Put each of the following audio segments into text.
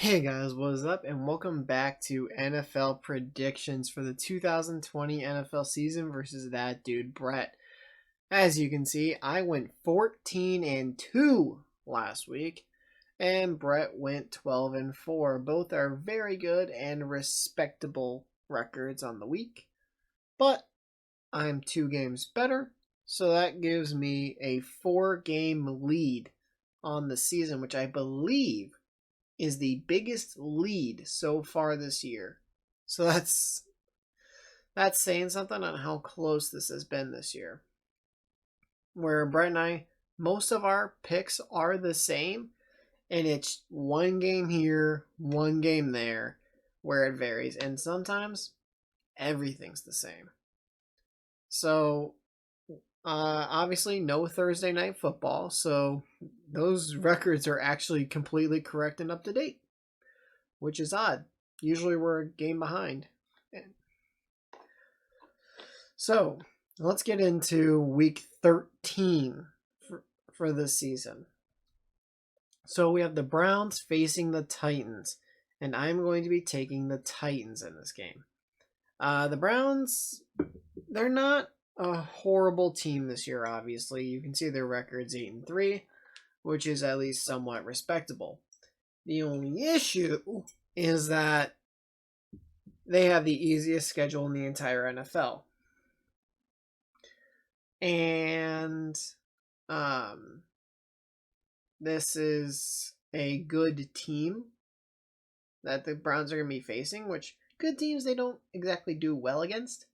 Hey guys, what is up? And welcome back to NFL predictions for the 2020 NFL season versus that dude Brett. As you can see, I went 14-2 last week, and Brett went 12-4. Both are very good and respectable records on the week, but I'm 2 games better, so that gives me a 4-game lead on the season, which I believe is the biggest lead so far this year. So that's saying something on how close this has been this year. Where Brett and I, most of our picks are the same, and it's 1 game here, 1 game there, where it varies. And sometimes everything's the same. So obviously no Thursday night football, so those records are actually completely correct and up to date, which is odd. Usually we're a game behind. So let's get into week 13 for this season. So we have the Browns facing the Titans, and I'm going to be taking the Titans in this game. The Browns, they're not a horrible team this year, obviously. You can see their record's 8-3, which is at least somewhat respectable. The only issue is that they have the easiest schedule in the entire NFL. And this is a good team that the Browns are going to be facing, which good teams they don't exactly do well against.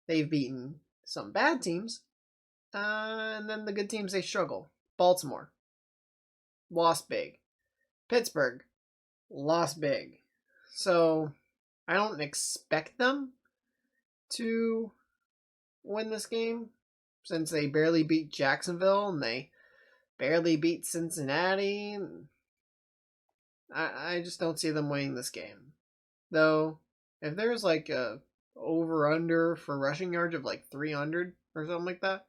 They've beaten some bad teams, and then the good teams they struggle. Baltimore lost big. Pittsburgh lost big. So I don't expect them to win this game since they barely beat Jacksonville and they barely beat Cincinnati. I just don't see them winning this game. Though, if there's like a over-under for rushing yards of like 300 or something like that,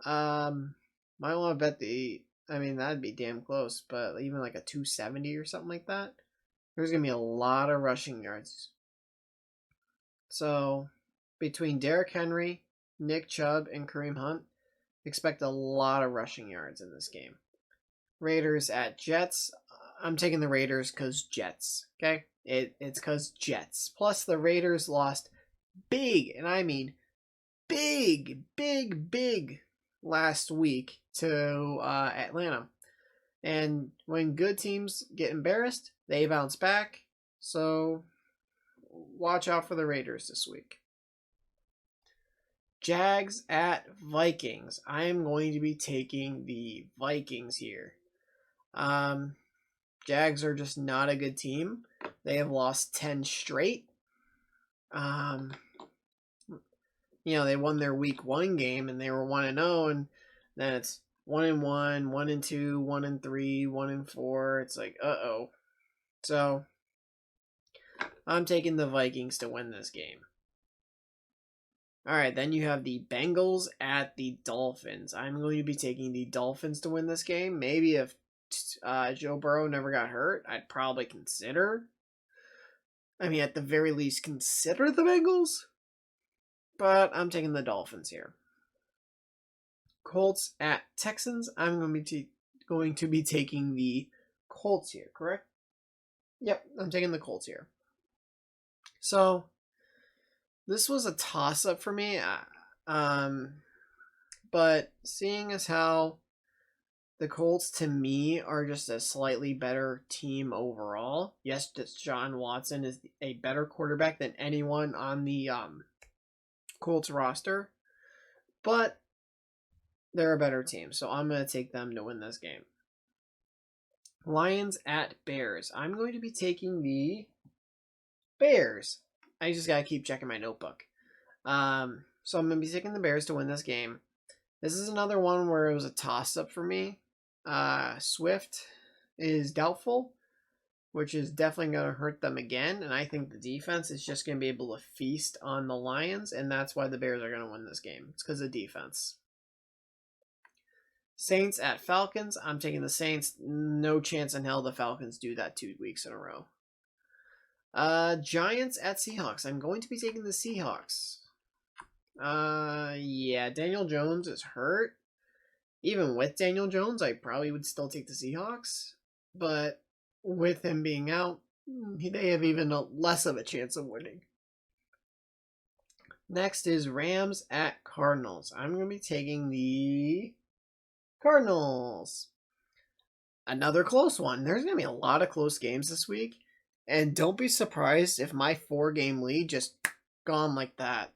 might want to bet that'd be damn close, but even like a 270 or something like that, there's going to be a lot of rushing yards. So, between Derrick Henry, Nick Chubb, and Kareem Hunt, expect a lot of rushing yards in this game. Raiders at Jets. I'm taking the Raiders because Jets, okay? It's because Jets. Plus, the Raiders lost big, and I mean big last week to Atlanta. And when good teams get embarrassed, they bounce back. So watch out for the Raiders this week. Jags at Vikings. I am going to be taking the Vikings here. Jags are just not a good team. They have lost 10 straight. They won their week 1 game and they were 1-0, and then it's 1-1, 1-2, 1-3, 1-4. It's like, uh-oh. So I'm taking the Vikings to win this game. All right, then you have the Bengals at the Dolphins. I'm going to be taking the Dolphins to win this game. Maybe if Joe Burrow never got hurt, I'd probably consider. At the very least, consider the Bengals. But I'm taking the Dolphins here. Colts at Texans. I'm going to be taking the Colts here, correct? Yep, I'm taking the Colts here. So, this was a toss-up for me. But seeing as how the Colts, to me, are just a slightly better team overall. Yes, Deshaun Watson is a better quarterback than anyone on the Colts roster, but they're a better team, so I'm going to take them to win this game. Lions at Bears. I'm going to be taking the Bears. I just got to keep checking my notebook. So I'm going to be taking the Bears to win this game. This is another one where it was a toss-up for me. Swift is doubtful, which is definitely going to hurt them again. And I think the defense is just going to be able to feast on the Lions, and that's why the Bears are going to win this game. It's because of defense. Saints at Falcons. I'm taking the Saints. No chance in hell the Falcons do that 2 weeks in a row. Giants at Seahawks. I'm going to be taking the Seahawks. Yeah, Daniel Jones is hurt. Even with Daniel Jones, I probably would still take the Seahawks. But with him being out, they have even less of a chance of winning. Next is Rams at Cardinals. I'm going to be taking the Cardinals. Another close one. There's going to be a lot of close games this week. And don't be surprised if my 4-game lead just gone like that.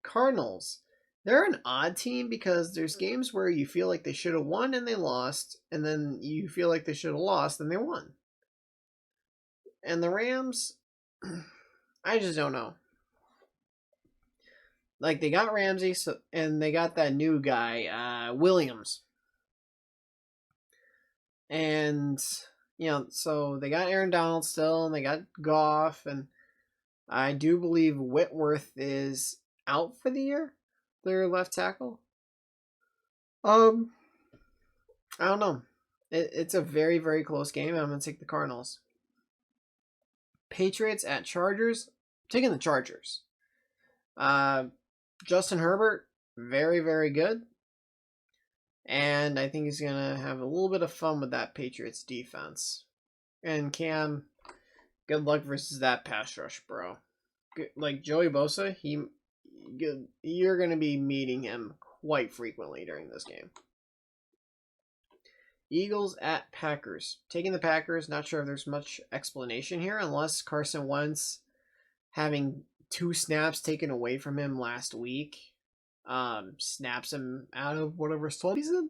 Cardinals. They're an odd team because there's games where you feel like they should have won and they lost, and then you feel like they should have lost and they won. And the Rams, I just don't know. Like, they got Ramsey, and they got that new guy, Williams. And, so they got Aaron Donald still, and they got Goff, and I do believe Whitworth is out for the year, their left tackle. I don't know. It's a very, very close game, and I'm going to take the Cardinals. Patriots at Chargers. I'm taking the Chargers. Justin Herbert, very, very good. And I think he's going to have a little bit of fun with that Patriots defense. And Cam, good luck versus that pass rush, bro. Like Joey Bosa, you're going to be meeting him quite frequently during this game. Eagles at Packers. Taking the Packers, not sure if there's much explanation here, unless Carson Wentz having 2 snaps taken away from him last week snaps him out of whatever slump he's in.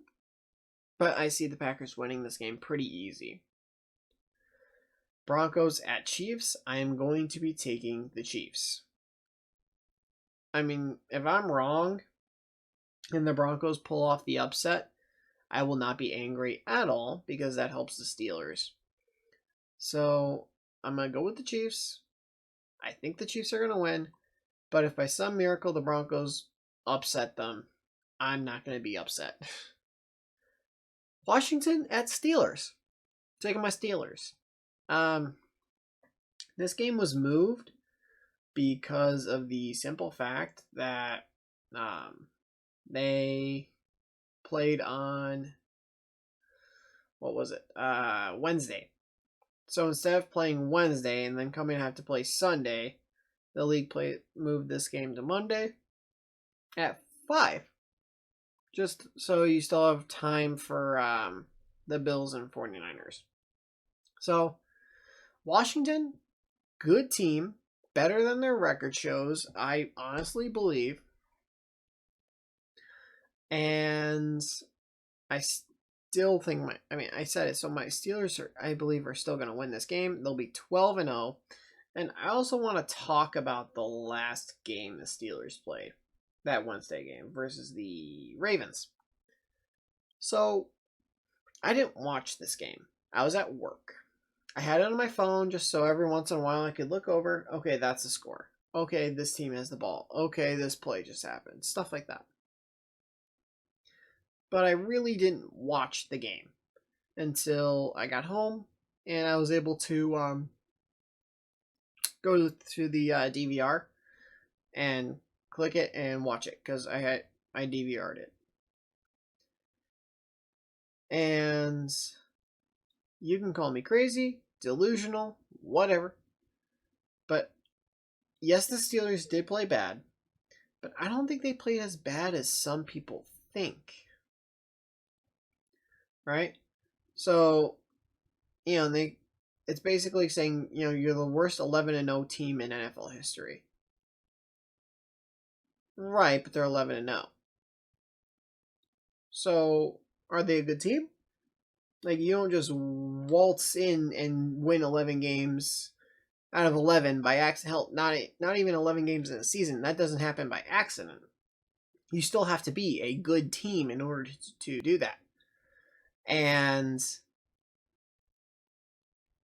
But I see the Packers winning this game pretty easy. Broncos at Chiefs. I am going to be taking the Chiefs. I mean, if I'm wrong and the Broncos pull off the upset, I will not be angry at all because that helps the Steelers. So I'm going to go with the Chiefs. I think the Chiefs are going to win. But if by some miracle the Broncos upset them, I'm not going to be upset. Washington at Steelers. Taking my Steelers. This game was moved because of the simple fact that they played on, Wednesday. So instead of playing Wednesday and then coming to have to play Sunday, the league moved this game to Monday at 5. Just so you still have time for the Bills and 49ers. So, Washington, good team, better than their record shows, I honestly believe. And I still think I said it, so my Steelers I believe are still going to win this game. They'll be 12-0. And I also want to talk about the last game the Steelers played, that Wednesday game versus the Ravens. So, I didn't watch this game. I was at work. I had it on my phone just so every once in a while I could look over. Okay, that's the score. Okay, this team has the ball. Okay, this play just happened. Stuff like that. But I really didn't watch the game until I got home and I was able to go to the DVR and click it and watch it because I DVR'd it. And you can call me crazy, delusional, whatever. But yes, the Steelers did play bad, but I don't think they played as bad as some people think. Right? So, it's basically saying, you're the worst 11-0 team in NFL history. Right, but they're 11-0. So, are they a good team? Like, you don't just waltz in and win 11 games out of 11 by accident. Hell, not even 11 games in a season. That doesn't happen by accident. You still have to be a good team in order to do that. And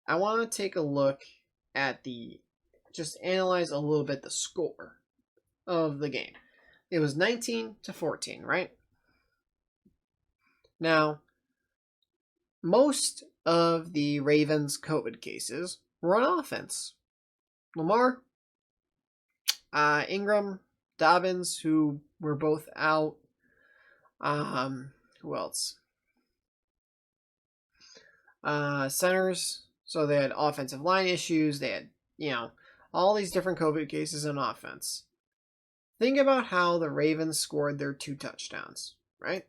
I want to take a look at just analyze a little bit the score. of the game. It was 19-14, right? Now, most of the Ravens' COVID cases were on offense. Lamar, Ingram, Dobbins, who were both out. Who else? Centers. So they had offensive line issues. They had, all these different COVID cases on offense. Think about how the Ravens scored their 2 touchdowns, right?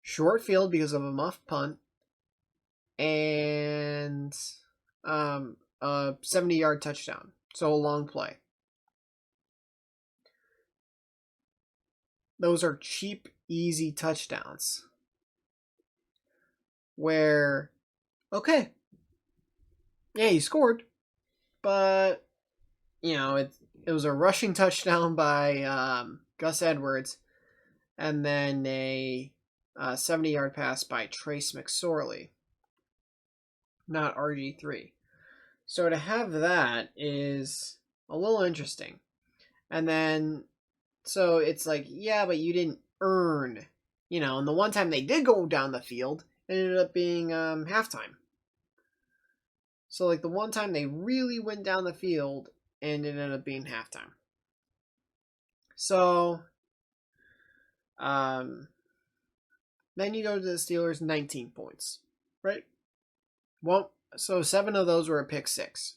Short field because of a muffed punt and a 70-yard touchdown. So a long play. Those are cheap, easy touchdowns. Where, okay, yeah, he scored, but, it was a rushing touchdown by Gus Edwards, and then a 70-yard pass by Trace McSorley, not RG3. So to have that is a little interesting. And then, so it's like, yeah, but you didn't earn, and the one time they did go down the field, it ended up being halftime. So, like, the one time they really went down the field, and it ended up being halftime. So, then you go to the Steelers, 19 points, right? Well, so 7 of those were a pick 6.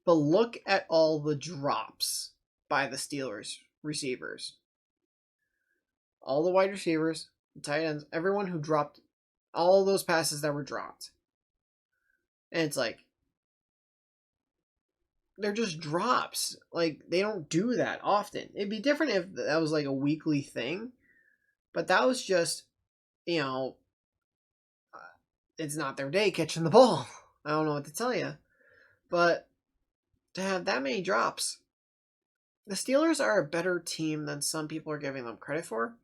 But look at all the drops by the Steelers receivers. All the wide receivers, the tight ends, everyone who dropped all those passes that were dropped. And it's like, they're just drops. Like, they don't do that often. It'd be different if that was like a weekly thing. But that was just, it's not their day catching the ball. I don't know what to tell you. But to have that many drops, the Steelers are a better team than some people are giving them credit for.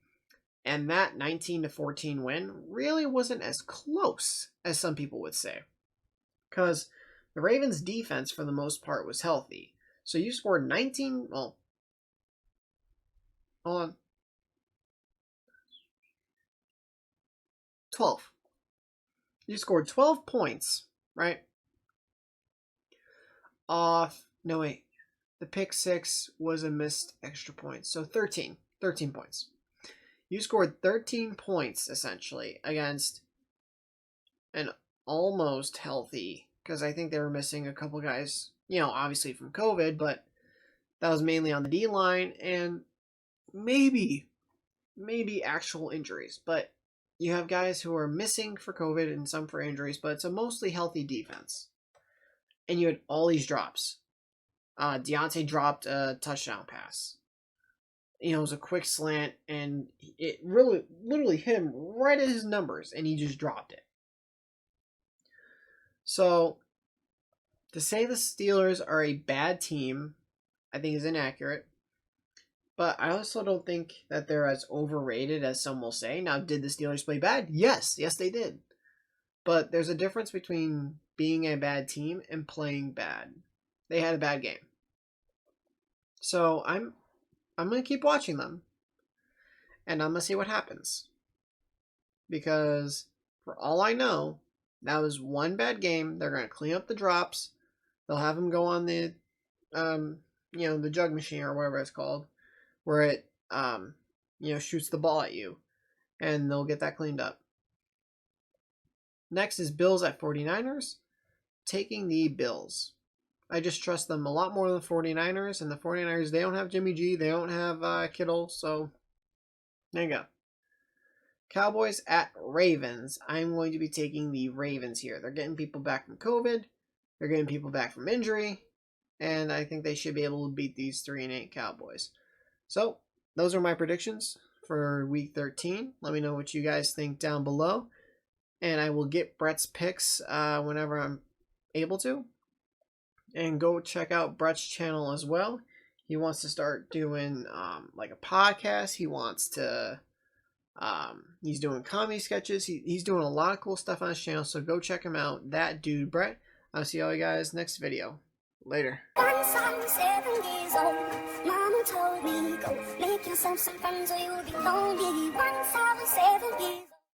And that 19-14 win really wasn't as close as some people would say. Because the Ravens' defense, for the most part, was healthy. So you scored 19... Well, hold on. 12. You scored 12 points, right? No, wait. The pick 6 was a missed extra point. So 13. 13 points. You scored 13 points, essentially, against an almost healthy... Because I think they were missing a couple guys, obviously from COVID, but that was mainly on the D-line and maybe actual injuries. But you have guys who are missing for COVID and some for injuries, but it's a mostly healthy defense. And you had all these drops. Deontay dropped a touchdown pass. It was a quick slant, and it really, literally hit him right at his numbers, and he just dropped it. So, to say the Steelers are a bad team, I think is inaccurate. But I also don't think that they're as overrated as some will say. Now, did the Steelers play bad? Yes, they did. But there's a difference between being a bad team and playing bad. They had a bad game. So, I'm going to keep watching them. And I'm going to see what happens. Because, for all I know, that was one bad game. They're going to clean up the drops. They'll have them go on the, the jug machine or whatever it's called, where it, shoots the ball at you. And they'll get that cleaned up. Next is Bills at 49ers. Taking the Bills. I just trust them a lot more than the 49ers. And the 49ers, they don't have Jimmy G. They don't have Kittle. So, there you go. Cowboys at Ravens. I'm going to be taking the Ravens here. They're getting people back from COVID. They're getting people back from injury. And I think they should be able to beat these 3-8 Cowboys. So, those are my predictions for Week 13. Let me know what you guys think down below. And I will get Brett's picks whenever I'm able to. And go check out Brett's channel as well. He wants to start doing like a podcast. He wants to... he's doing comedy sketches. He's doing a lot of cool stuff on his channel, so go check him out. ThatDudeBrett. I'll see all you guys next video. Later. Once I'm 7 years old, Mama told me, go make yourself some friends or you'll be lonely.